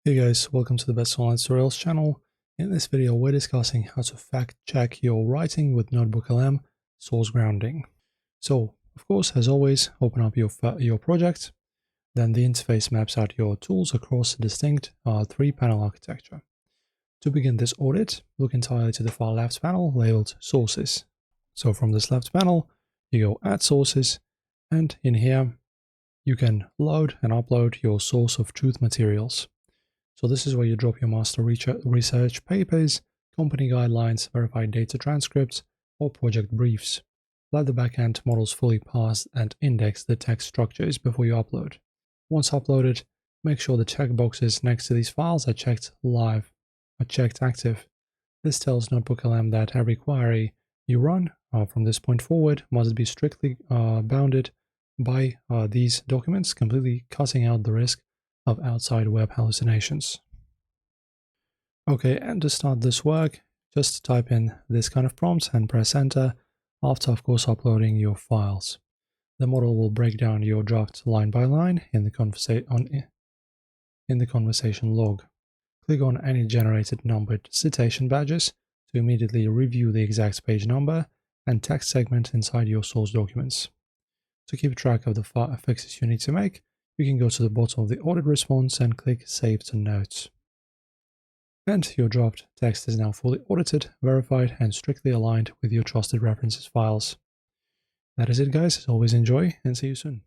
Hey guys, welcome to the Best Online Tutorials channel. In this video, we're discussing how to fact check your writing with NotebookLM source grounding. So, of course, as always, open up your project. Then the interface maps out your tools across a distinct 3-panel architecture. To begin this audit, look entirely to the far left panel labeled Sources. So from this left panel, you go Add Sources, and in here, you can load and upload your source of truth materials. So this is where you drop your master research papers, company guidelines, verified data transcripts, or project briefs. Let the backend models fully parse and index the text structures before you upload. Once uploaded, make sure the checkboxes next to these files are checked active. This tells NotebookLM that every query you run from this point forward must be strictly bounded by these documents, completely cutting out the risk of outside web hallucinations. Okay, and to start this work, just type in this kind of prompt and press enter after, of course, uploading your files. The model will break down your draft line by line in the conversation log. Click on any generated numbered citation badges to immediately review the exact page number and text segment inside your source documents. To keep track of the fixes you need to make, you can go to the bottom of the audit response and click Save to Notes. And your draft text is now fully audited, verified, and strictly aligned with your trusted references files. That is it, guys. As always, enjoy and see you soon.